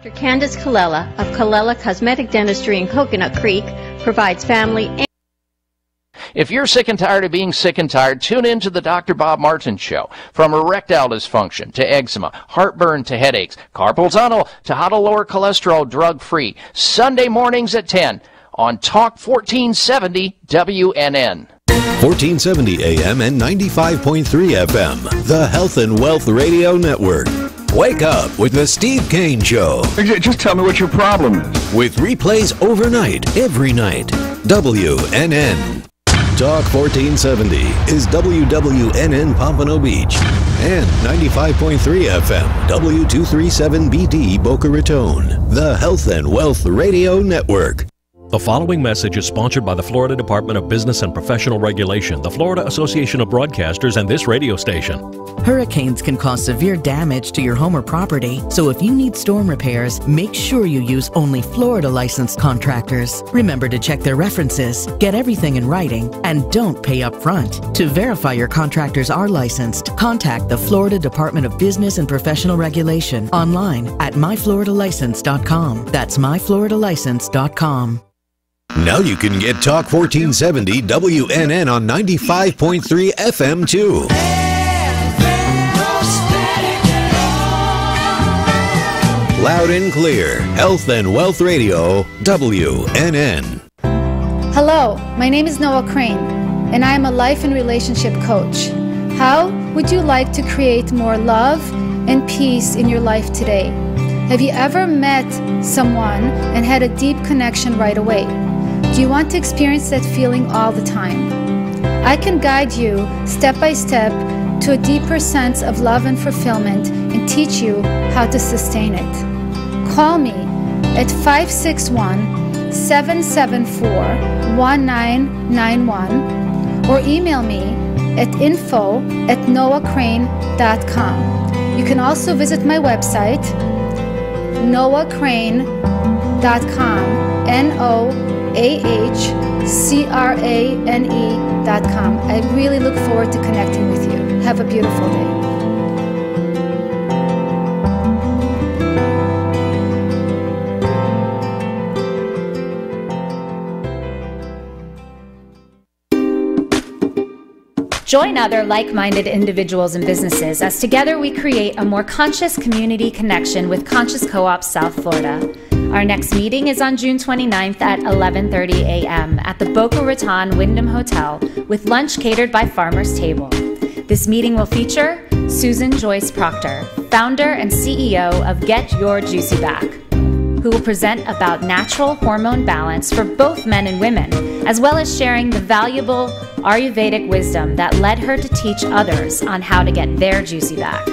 Dr. Candace Colella of Colella Cosmetic Dentistry in Coconut Creek provides family and... If you're sick and tired of being sick and tired, tune in to the Dr. Bob Martin Show. From erectile dysfunction to eczema, heartburn to headaches, carpal tunnel to how to lower cholesterol drug-free. Sunday mornings at 10 on Talk 1470 WNN. 1470 AM and 95.3 FM, the Health and Wealth Radio Network. Wake up with the Steve Kane Show. Just tell me what your problem is. With replays overnight, every night. WNN. Talk 1470 is WWNN Pompano Beach and 95.3 FM W237BD Boca Raton, the Health and Wealth Radio Network. The following message is sponsored by the Florida Department of Business and Professional Regulation, the Florida Association of Broadcasters, and this radio station. Hurricanes can cause severe damage to your home or property, so if you need storm repairs, make sure you use only Florida licensed contractors. Remember to check their references, get everything in writing, and don't pay up front. To verify your contractors are licensed, contact the Florida Department of Business and Professional Regulation online at myfloridalicense.com. That's myfloridalicense.com. Now you can get Talk 1470 WNN on 95.3 FM too. Loud and clear, Health and Wealth Radio, WNN. Hello, my name is Noah Crane, and I am a life and relationship coach. How would you like to create more love and peace in your life today? Have you ever met someone and had a deep connection right away? Do you want to experience that feeling all the time? I can guide you step by step to a deeper sense of love and fulfillment and teach you how to sustain it. Call me at 561-774-1991 or email me at info@noahcrane.com. You can also visit my website, noahcrane.com, NOAHCRANE.com. I really look forward to connecting with you. Have a beautiful day. Join other like-minded individuals and businesses as together we create a more conscious community connection with Conscious Co-op South Florida. Our next meeting is on June 29th at 11:30 a.m. at the Boca Raton Wyndham Hotel with lunch catered by Farmer's Table. This meeting will feature Susan Joyce Proctor, founder and CEO of Get Your Juicy Back, who will present about natural hormone balance for both men and women, as well as sharing the valuable Ayurvedic wisdom that led her to teach others on how to get their juicy back.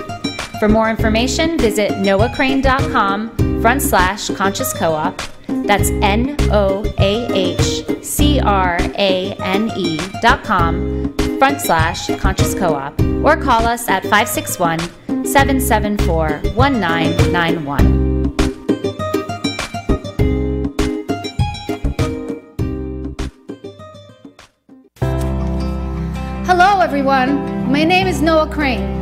For more information, visit noahcrane.com/conscious co-op. That's NOAHCRANE.com/conscious co-op, or call us at 561-774-1991. Hello everyone, my name is Noah Crane.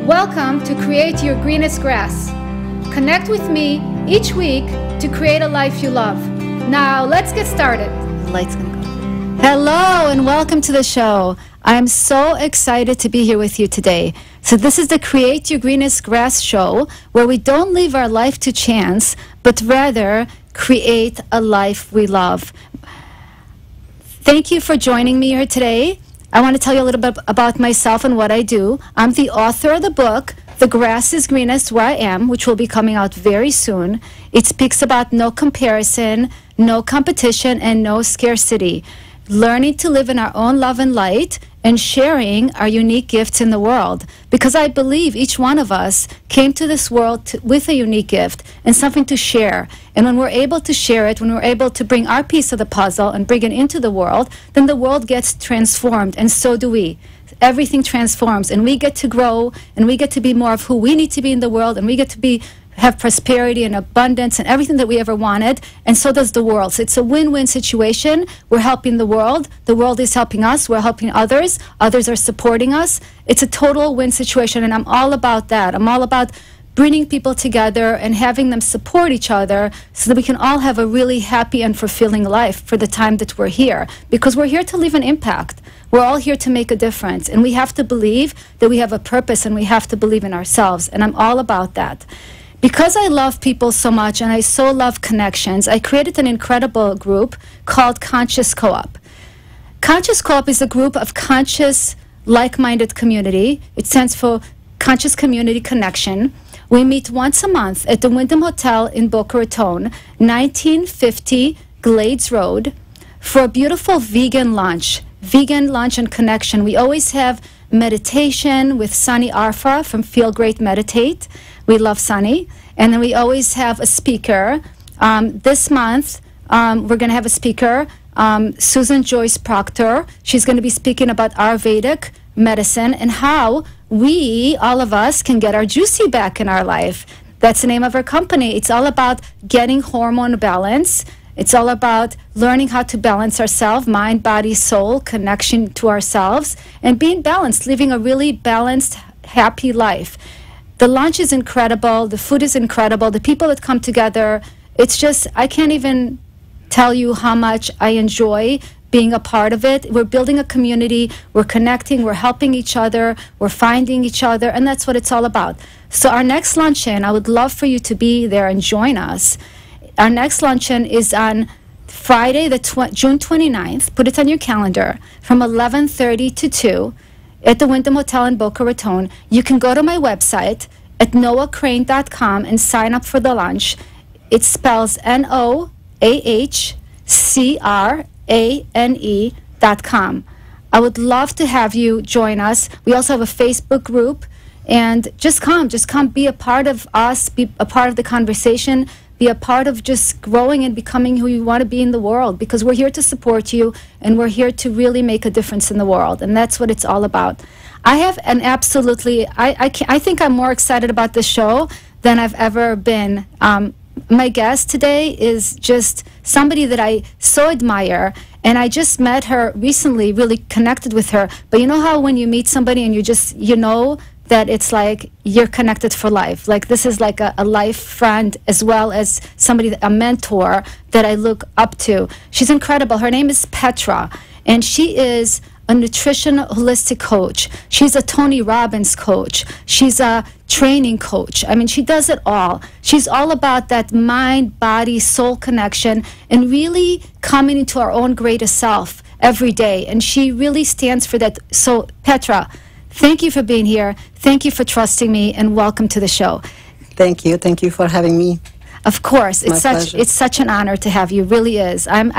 Welcome to Create Your Greenest Grass. Connect with me each week to create a life you love. Now let's get started. The light's gonna go. Hello and welcome to the show. I'm so excited to be here with you today. So this is the Create Your Greenest Grass show, where we don't leave our life to chance, but rather create a life we love. Thank you for joining me here today. I want to tell you a little bit about myself and what I do. I'm the author of the book, The Grass is Greenest Where I Am, which will be coming out very soon. It speaks about no comparison, no competition, and no scarcity. Learning to live in our own love and light and sharing our unique gifts in the world. Because I believe each one of us came to this world with a unique gift and something to share. And when we're able to share it, when we're able to bring our piece of the puzzle and bring it into the world, then the world gets transformed, and so do we. Everything transforms, and we get to grow, and we get to be more of who we need to be in the world, and we get to have prosperity and abundance and everything that we ever wanted, and so does the world. So it's a win-win situation. We're helping the world is helping us, we're helping others are supporting us. It's a total win situation, and I'm all about that. I'm all about bringing people together and having them support each other so that we can all have a really happy and fulfilling life for the time that we're here. Because we're here to leave an impact. We're all here to make a difference. And we have to believe that we have a purpose, and we have to believe in ourselves. And I'm all about that. Because I love people so much and I so love connections, I created an incredible group called Conscious Co-op. Conscious Co-op is a group of conscious, like-minded community. It stands for Conscious Community Connection. We meet once a month at the Wyndham Hotel in Boca Raton, 1950 Glades Road, for a beautiful vegan lunch and connection. We always have meditation with Sunny Arfa from Feel Great Meditate. We love Sunny. And then we always have a speaker. This month, we're going to have a speaker, Susan Joyce Proctor. She's going to be speaking about Ayurvedic medicine and how we, all of us, can get our juicy back in our life. That's the name of our company. It's all about getting hormone balance. It's all about learning how to balance ourselves, mind, body, soul, connection to ourselves, and being balanced, living a really balanced, happy life. The lunch is incredible. The food is incredible. The people that come together, it's just, I can't even tell you how much I enjoy being a part of it. We're building a community. We're connecting. We're helping each other. We're finding each other. And that's what it's all about. So our next luncheon, I would love for you to be there and join us. Our next luncheon is on Friday, June 29th. Put it on your calendar, from 11:30 to 2 at the Wyndham Hotel in Boca Raton. You can go to my website at noahcrane.com and sign up for the lunch. It spells NOAHCRANE.com. I would love to have you join us. We also have a Facebook group. And just come, be a part of us, be a part of the conversation, be a part of just growing and becoming who you want to be in the world, because we're here to support you and we're here to really make a difference in the world. And that's what it's all about. I have an absolutely, I think I'm more excited about this show than I've ever been. My guest today is just somebody that I so admire, and I just met her recently, really connected with her. But you know how when you meet somebody and you know that it's like you're connected for life. Like this is like a life friend as well as somebody, a mentor that I look up to. She's incredible. Her name is Petra, and she is a nutrition holistic coach. She's a Tony Robbins coach. She's a training coach. I mean, she does it all. She's all about that mind, body, soul connection and really coming into our own greatest self every day. And she really stands for that. So, Petra, thank you for being here. Thank you for trusting me, and welcome to the show. Thank you. Thank you for having me. Of course, it's pleasure. such an honor to have you. Really is. I'm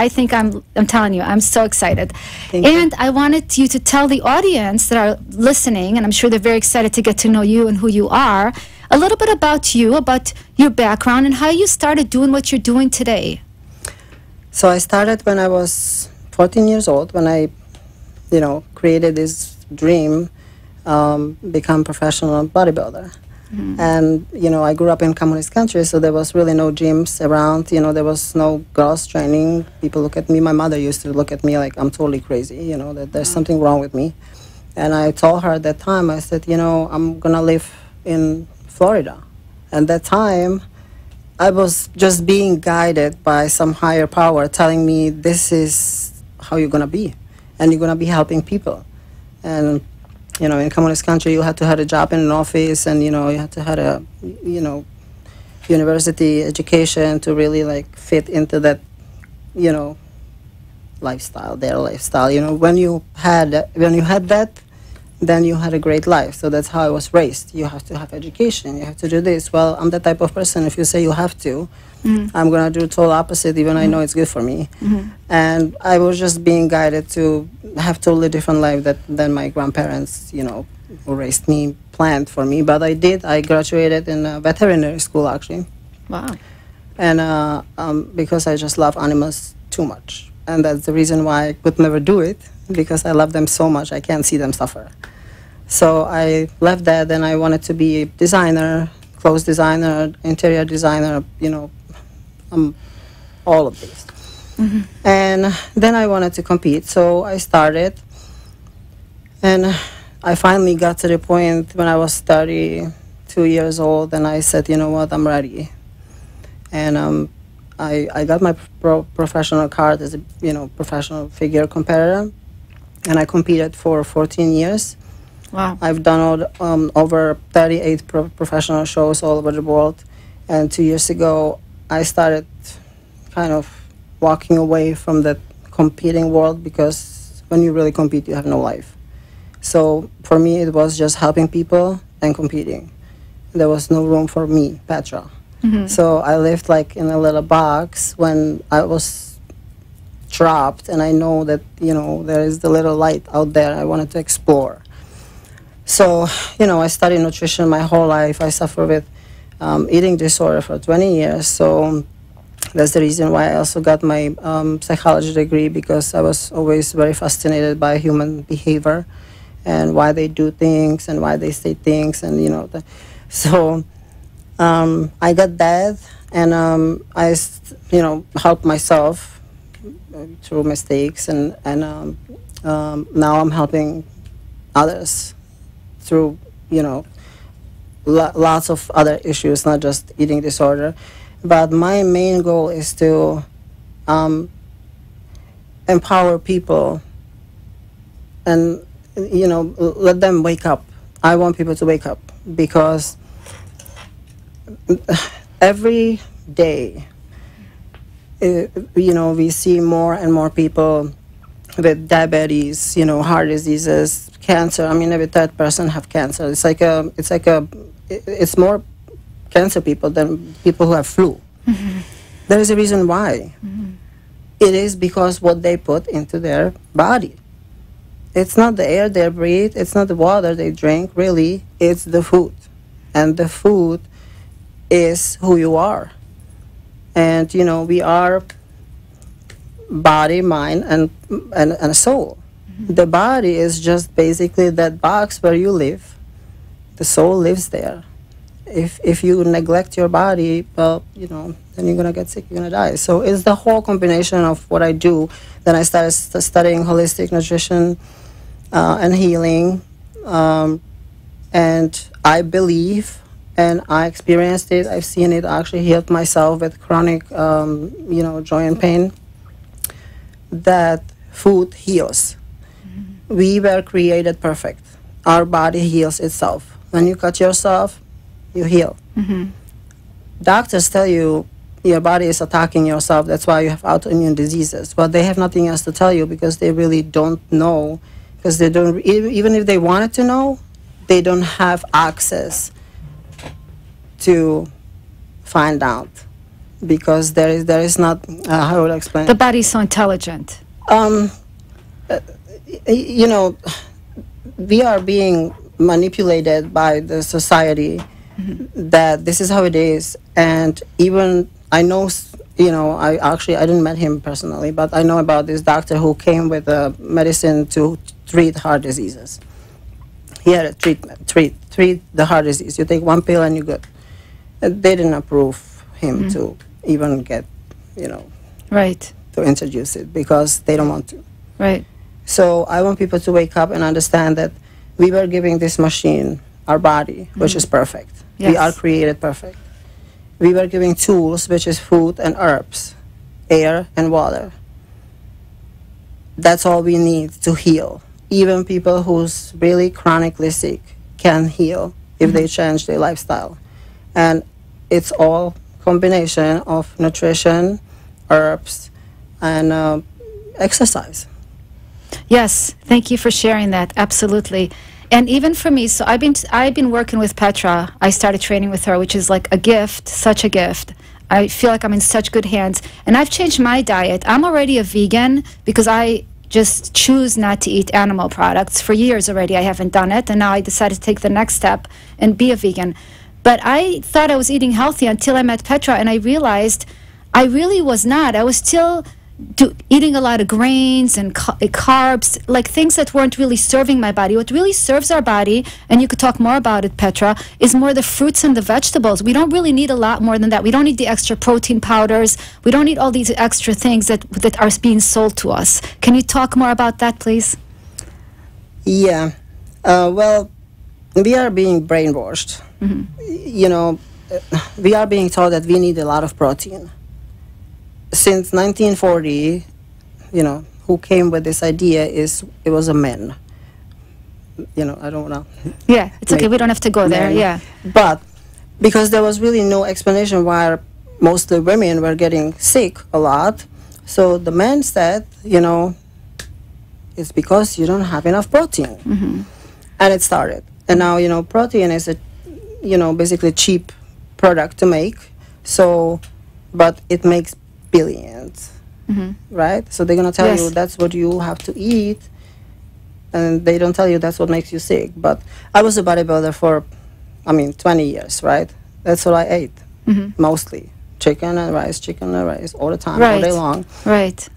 telling you, I'm so excited. Thank you. And I wanted you to tell the audience that are listening, and I'm sure they're very excited to get to know you and who you are, a little bit about you, about your background, and how you started doing what you're doing today. So I started when I was 14 years old, when I, created this dream, become professional bodybuilder. Mm-hmm. And, I grew up in communist country, so there was really no gyms around. There was no girls training. People look at me. My mother used to look at me like I'm totally crazy, that there's something wrong with me. And I told her at that time, I said, I'm going to live in Florida. And that time, I was just being guided by some higher power telling me this is how you're going to be. And you're going to be helping people. And in communist country, you had to have a job in an office, and, you had to have a, university education to really, fit into that, lifestyle, their lifestyle. When you had that, then you had a great life. So that's how I was raised. You have to have education. You have to do this. Well, I'm the type of person, if you say you have to, I'm going to do total opposite, even I know it's good for me. And I was just being guided to have totally different life than my grandparents, who raised me, planned for me. But I did. I graduated in a veterinary school, actually. Wow. And because I just love animals too much. And that's the reason why I could never do it, because I love them so much, I can't see them suffer. So I left that, and I wanted to be a designer, clothes designer, interior designer, all of these. And then I wanted to compete, so I started. And I finally got to the point when I was 33 2 years old, and I said, you know what, I'm ready. And I got my professional card as a professional figure competitor, and I competed for 14 years. Wow. I've done over 38 professional shows all over the world, and 2 years ago I started kind of walking away from that competing world, because when you really compete you have no life. So for me it was just helping people and competing. There was no room for me, Petra. Mm-hmm. So I lived like in a little box when I was trapped, and I know that there is the little light out there I wanted to explore. So I studied nutrition my whole life. I suffer with eating disorder for 20 years. So that's the reason why I also got my psychology degree, because I was always very fascinated by human behavior and why they do things and why they say things, and so I got that, and I helped myself through mistakes, and now I'm helping others through lots of other issues, not just eating disorder. But my main goal is to empower people and let them wake up. I want people to wake up, because every day we see more and more people with diabetes, heart diseases, cancer. I mean, every third person have cancer. It's more cancer people than people who have flu. Mm-hmm. There is a reason why. Mm-hmm. It is because what they put into their body. It's not the air they breathe, it's not the water they drink, really, it's the food. And the food is who you are. And, we are body, mind, and soul. Mm-hmm. The body is just basically that box where you live. The soul lives there. If you neglect your body, well, then you're going to get sick, you're going to die. So it's the whole combination of what I do. Then I started studying holistic nutrition and healing. And I believe, and I experienced it, I've seen it, actually healed myself with chronic, joint pain, that food heals. Mm-hmm. We were created perfect. Our body heals itself. When you cut yourself, you heal. Mm-hmm. Doctors tell you your body is attacking yourself, that's why you have autoimmune diseases. But they have nothing else to tell you, because they really don't know, because they don't, even if they wanted to know, they don't have access to find out, because there is not, how would I explain? The body's so intelligent. We are being manipulated by the society, mm-hmm. that this is how it is. And even I know, I didn't meet him personally, but I know about this doctor who came with a medicine to treat heart diseases. He had a treatment, treat the heart disease. You take one pill and you're good. They didn't approve him Mm-hmm. to even get, Right. to introduce it, because they don't want to. Right. So I want people to wake up and understand that we were giving this machine our body, which is perfect. Yes. We are created perfect. We were giving tools, which is food and herbs, air and water. That's all we need to heal. Even people who's really chronically sick can heal if they change their lifestyle. And it's all combination of nutrition, herbs, and exercise. Yes, thank you for sharing that. Absolutely. And even for me, so I've been working with Petra. I started training with her, which is like a gift, such a gift. I feel like I'm in such good hands. And I've changed my diet. I'm already a vegan because I just choose not to eat animal products. For years already, I haven't done it. And now I decided to take the next step and be a vegan. But I thought I was eating healthy until I met Petra, and I realized I really was not. I was still eating a lot of grains and carbs, like things that weren't really serving my body. What really serves our body, and you could talk more about it, Petra, is more the fruits and the vegetables. We don't really need a lot more than that. We don't need the extra protein powders. We don't need all these extra things that are being sold to us. Can you talk more about that, please? Yeah. Well, we are being brainwashed. you know, we are being told that we need a lot of protein. Since 1940, you know, who came with this idea it was a man. You know, I don't want to. Yeah, it's okay. We don't have to go there. Yeah. But because there was really no explanation why most of the women were getting sick a lot, so the men said, you know, it's because you don't have enough protein. And it started. And now, you know, protein is a, you know, basically cheap product to make. So, but it makes billions, right? So they're going to tell you that's what you have to eat. And they don't tell you that's what makes you sick. But I was a bodybuilder for, 20 years, right? That's what I ate, mostly. Chicken and rice all the time, all day long. Right?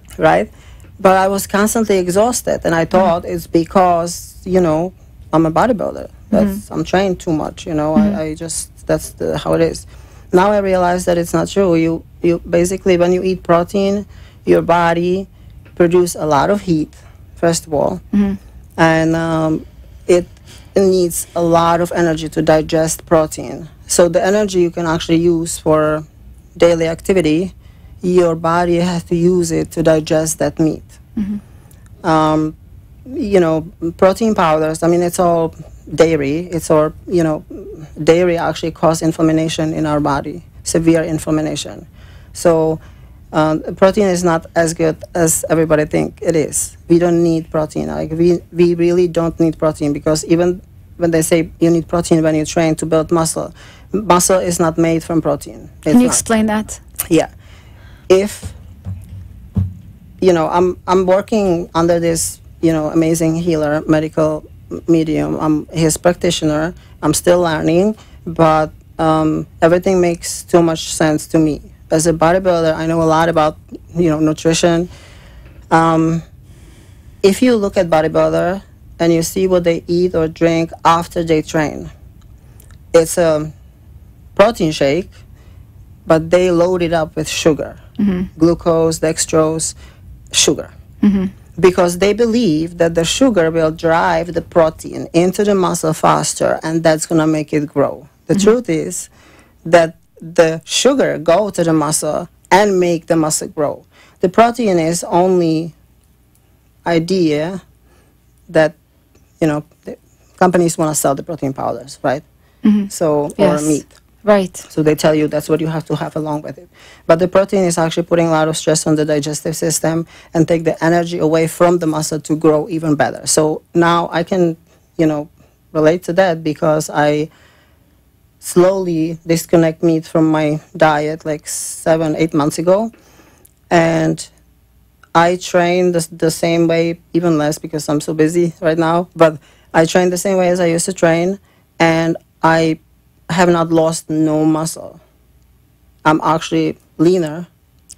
But I was constantly exhausted, and I thought it's because, you know, I'm a bodybuilder. I'm trained too much, you know. I just, that's how it is. Now I realize that it's not true. You basically, when you eat protein, your body produces a lot of heat, first of all. And it needs a lot of energy to digest protein. So the energy you can actually use for daily activity, your body has to use it to digest that meat. You know, protein powders, it's all dairy. It's all, you know, dairy actually causes inflammation in our body, severe inflammation. So protein is not as good as everybody think it is. We don't need protein. Like we really don't need protein, because even when they say you need protein when you train to build muscle, muscle is not made from protein. Can you explain that? Yeah. If, you know, I'm working under this, you know, amazing healer, medical medium. I'm his practitioner. I'm still learning, but everything makes too much sense to me. As a bodybuilder, I know a lot about, you know, nutrition. If you look at bodybuilder and you see what they eat or drink after they train, it's a protein shake, but they load it up with sugar, glucose, dextrose, sugar. Because they believe that the sugar will drive the protein into the muscle faster, and that's going to make it grow. The truth is that the sugar go to the muscle and make the muscle grow. The protein is only idea that, you know, the companies want to sell the protein powders, right? So, or meat. Right. So they tell you that's what you have to have along with it. But the protein is actually putting a lot of stress on the digestive system and take the energy away from the muscle to grow even better. So now I can, you know, relate to that, because I slowly disconnect meat from my diet like 7-8 months ago. And I train the same way, even less because I'm so busy right now. But I train the same way as I used to train, and I have not lost no muscle. I'm actually leaner.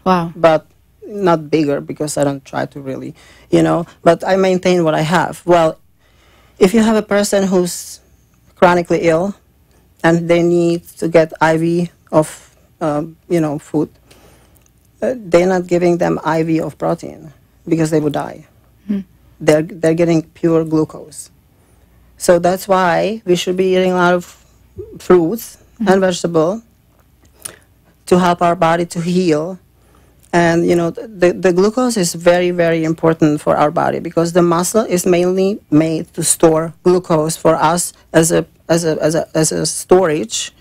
Wow. But not bigger, because I don't try to really, you know, but I maintain what I have. Well, if you have a person who's chronically ill and they need to get IV of, you know, food, they're not giving them IV of protein because they would die. They're getting pure glucose. So that's why we should be eating a lot of fruits and vegetables to help our body to heal. And, you know, the glucose is very, very important for our body, because the muscle is mainly made to store glucose for us as a storage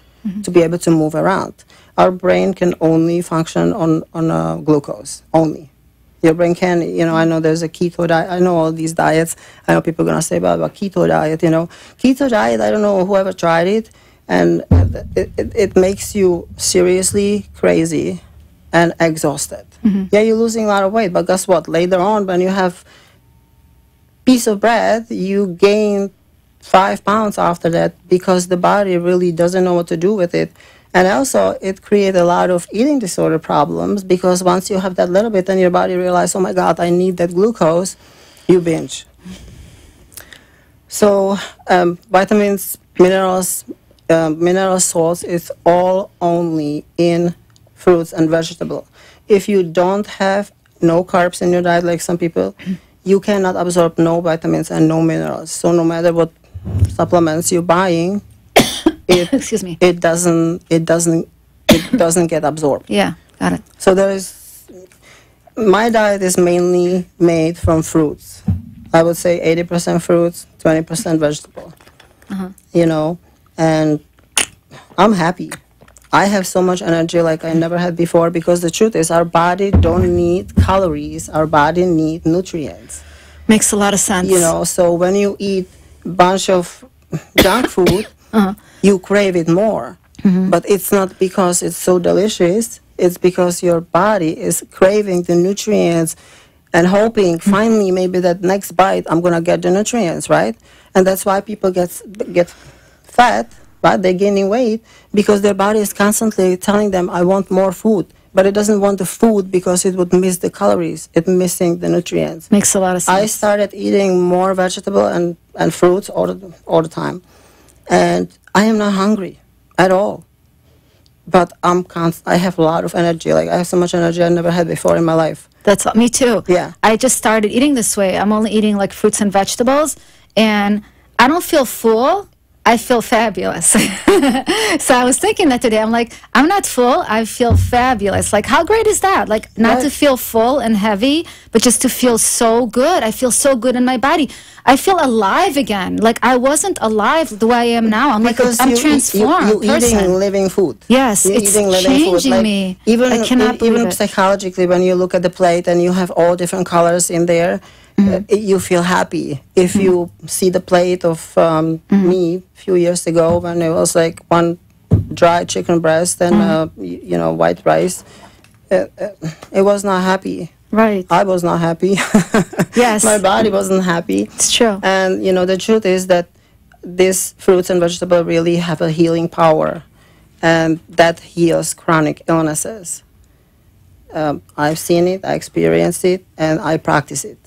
to be able to move around. Our brain can only function on glucose, only. Your brain can, you know, I know there's a keto diet. I know all these diets. I know people are going to say about keto diet, you know. Keto diet, I don't know whoever tried it, and it makes you seriously crazy and exhausted. Yeah, you're losing a lot of weight, but guess what? Later on, when you have piece of bread, you gain 5 pounds after that, because the body really doesn't know what to do with it. And also, it creates a lot of eating disorder problems, because once you have that little bit and your body realizes, oh my God, I need that glucose, you binge. So vitamins, minerals, mineral salts, it's all only in fruits and vegetables. If you don't have no carbs in your diet, like some people, you cannot absorb no vitamins and no minerals. So no matter what supplements you're buying, excuse me, it doesn't get absorbed. Yeah, got it. So my diet is mainly made from fruits. I would say 80% fruits, 20% vegetable. You know, and I'm happy. I have so much energy like I never had before, because the truth is our body don't need calories. Our body need nutrients. Makes a lot of sense. You know, so when you eat a bunch of junk food, you crave it more. But it's not because it's so delicious. It's because your body is craving the nutrients and hoping finally maybe that next bite I'm going to get the nutrients, right? And that's why people get fat, right? They're gaining weight because their body is constantly telling them, I want more food. But it doesn't want the food because it would miss the calories. It's missing the nutrients. Makes a lot of sense. I started eating more vegetable and fruits all the time. And I am not hungry at all. But I have a lot of energy. Like, I have so much energy I never had before in my life. That's me too. Yeah. I just started eating this way. I'm only eating like fruits and vegetables, and I don't feel full. I feel fabulous. So I was thinking that today. I'm like, I'm not full. I feel fabulous. Like, how great is that? Like, not to feel full and heavy, but just to feel so good. I feel so good in my body. I feel alive again. Like, I wasn't alive the way I am now. I'm because like, I'm transformed. You're eating living food. Yes, you're it's changing like, me. Even, I cannot believe even it. psychologically, when you look at the plate and you have all different colors in there, you feel happy. If you see the plate of me a few years ago when it was like one dry chicken breast and white rice, it was not happy. Right. I was not happy. Yes. My body wasn't happy. It's true. And the truth is that these fruits and vegetables really have a healing power, and that heals chronic illnesses. I've seen it, I experienced it, and I practice it.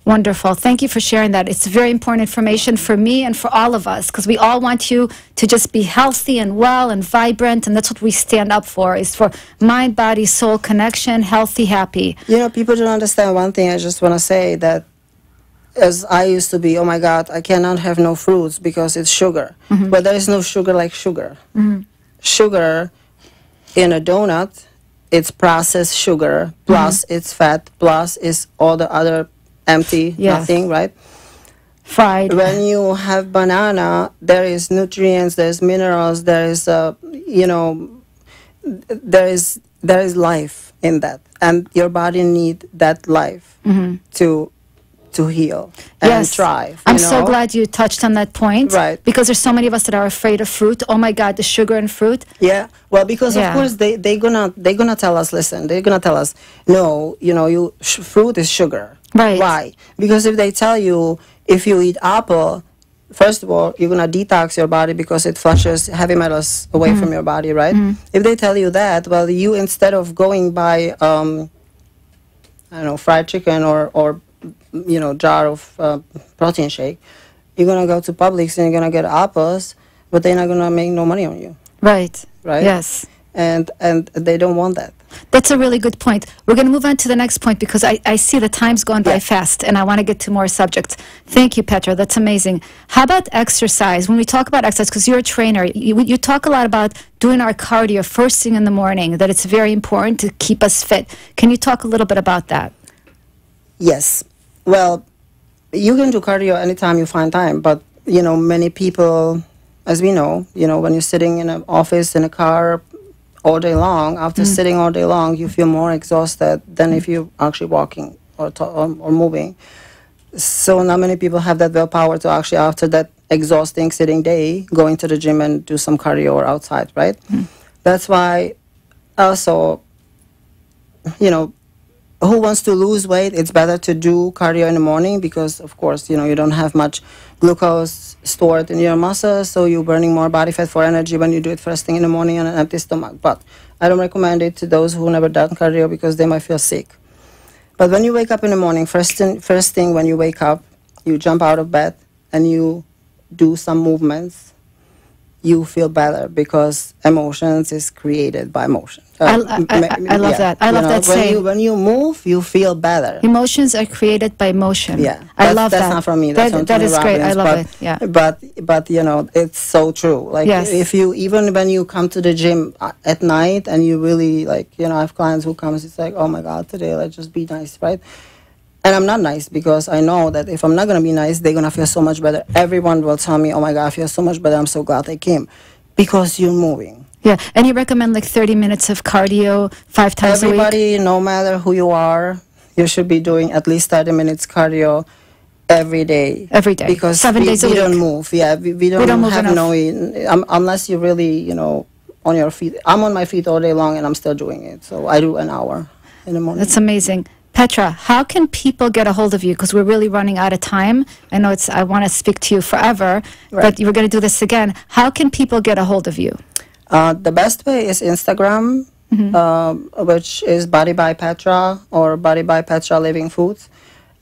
Wonderful. Thank you for sharing that. It's very important information for me and for all of us, because we all want you to just be healthy and well and vibrant, and that's what we stand up for, is for mind, body, soul connection, healthy, happy. People don't understand one thing. I just want to say that as I used to be, oh my God, I cannot have no fruits because it's sugar. But there is no sugar like sugar. Sugar in a donut, it's processed sugar, plus it's fat, plus it's all the other empty, nothing, right? Fried. When you have banana, there is nutrients, there's minerals, there is there is life in that, and your body need that life to heal and thrive. I'm so glad you touched on that point, right? Because there's so many of us that are afraid of fruit. Oh my God, the sugar in fruit. Yeah, well, because of course they're gonna tell us. Listen, they're gonna tell us, no, fruit is sugar. Right. Why? Because if they tell you if you eat apple, first of all, you're going to detox your body because it flushes heavy metals away from your body, right? If they tell you that, well, you, instead of going by, fried chicken or jar of protein shake, you're going to go to Publix and you're going to get apples, but they're not going to make no money on you. Right. Right? Yes. And they don't want that. That's a really good point. We're going to move on to the next point because I see the time's going by fast and I want to get to more subjects. Thank you, Petra. That's amazing. How about exercise? When we talk about exercise, because you're a trainer, you talk a lot about doing our cardio first thing in the morning, that it's very important to keep us fit. Can you talk a little bit about that? Yes. Well, you can do cardio anytime you find time, but, many people, as we know, when you're sitting in an office, in a car, all day long, after sitting all day long, you feel more exhausted than if you're actually walking or moving. So not many people have that willpower to actually, after that exhausting sitting day, go into the gym and do some cardio or outside, right? That's why also, who wants to lose weight, it's better to do cardio in the morning because, of course, you don't have much glucose stored in your muscles, so you're burning more body fat for energy when you do it first thing in the morning on an empty stomach. But I don't recommend it to those who never done cardio because they might feel sick. But when you wake up in the morning, first thing when you wake up, you jump out of bed and you do some movements. you feel better, because emotions is created by motion. I love that. I love that saying. When you move, you feel better. Emotions are created by motion. Yeah, I love that. That's not from me. That's from that Tony is Robbins, great. I love it. Yeah. But you know, it's so true. Like, yes. if you, even when you come to the gym at night and you really, like, you know, I have clients who comes, it's like, oh my God, today let's just be nice, right? And I'm not nice, because I know that if I'm not going to be nice, they're going to feel so much better. Everyone will tell me, oh my God, I feel so much better. I'm so glad they came. Because you're moving. Yeah, and you recommend like 30 minutes of cardio 5 times a week? Everybody, no matter who you are, you should be doing at least 30 minutes cardio every day. Every day. Because 7 days a week. We don't move. Yeah, we don't move have enough. Unless you're really, you know, on your feet. I'm on my feet all day long, and I'm still doing it. So I do an hour in the morning. That's amazing. Petra, how can people get a hold of you? Because we're really running out of time. I know I want to speak to you forever, but we're going to do this again. How can people get a hold of you? The best way is Instagram, which is Body by Petra, or Body by Petra Living Foods,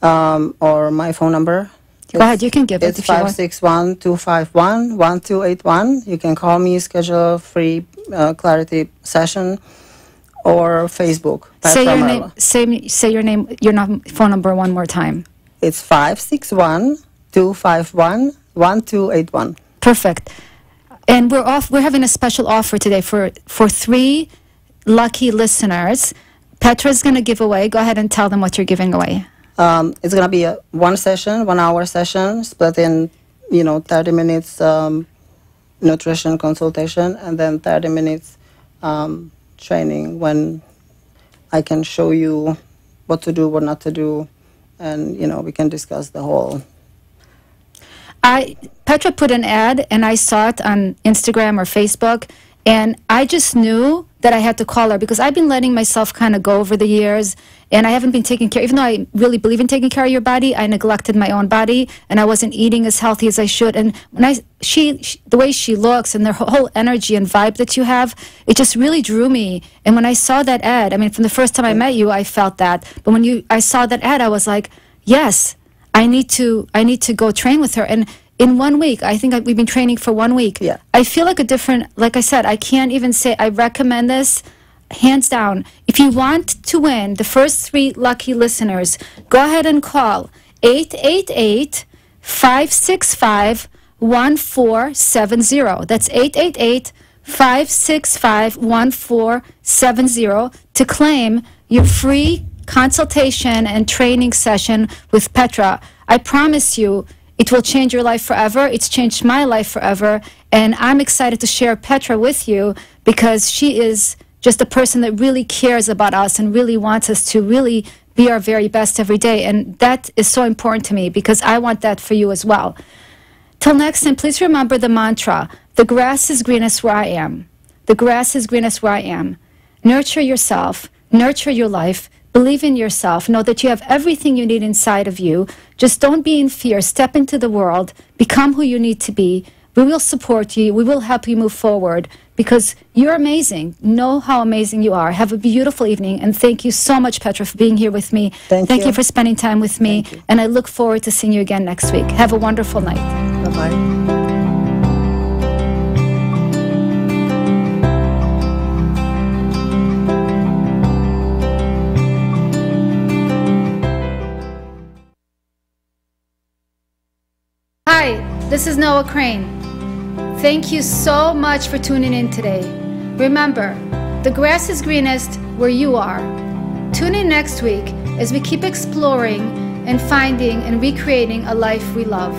or my phone number. Go ahead, you can give it if you want. It's 561-251-1281. You can call me, schedule a free clarity session. Or Facebook. Say your name. Say your name. Your phone number one more time. It's 561-251-1281. Perfect. And we're having a special offer today for 3 lucky listeners. Petra's going to give away. Go ahead and tell them what you're giving away. It's going to be a 1 hour session, split in 30 minutes nutrition consultation, and then 30 minutes. Training, when I can show you what to do, what not to do, and we can discuss the whole. Petra put an ad, and I saw it on Instagram or Facebook, and I just knew that I had to call her, because I've been letting myself kind of go over the years, and I haven't been taking care. Even though I really believe in taking care of your body, I neglected my own body, and I wasn't eating as healthy as I should. And when the way she looks and the whole energy and vibe that you have, it just really drew me. And when I saw that ad, I mean, from the first time I met you, I felt that. But when I saw that ad, I was like, yes, I need to go train with her. And in 1 week, I think we've been training for 1 week. Yeah. I feel like like I said, I can't even say I recommend this, hands down. If you want to win, the first 3 lucky listeners, go ahead and call 888-565-1470. That's 888-565-1470 to claim your free consultation and training session with Petra. I promise you, it will change your life forever. It's changed my life forever. And I'm excited to share Petra with you, because she is just a person that really cares about us and really wants us to really be our very best every day. And that is so important to me, because I want that for you as well. Till next time, please remember the mantra: the grass is greenest where I am. The grass is greenest where I am. Nurture yourself. Nurture your life. Believe in yourself. Know that you have everything you need inside of you. Just don't be in fear. Step into the world. Become who you need to be. We will support you. We will help you move forward, because you're amazing. Know how amazing you are. Have a beautiful evening. And thank you so much, Petra, for being here with me. Thank you for spending time with me. And I look forward to seeing you again next week. Have a wonderful night. Bye-bye. Hi, this is Noah Crane. Thank you so much for tuning in today. Remember, the grass is greenest where you are. Tune in next week as we keep exploring and finding and recreating a life we love.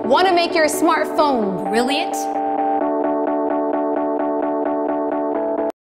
Want to make your smartphone brilliant?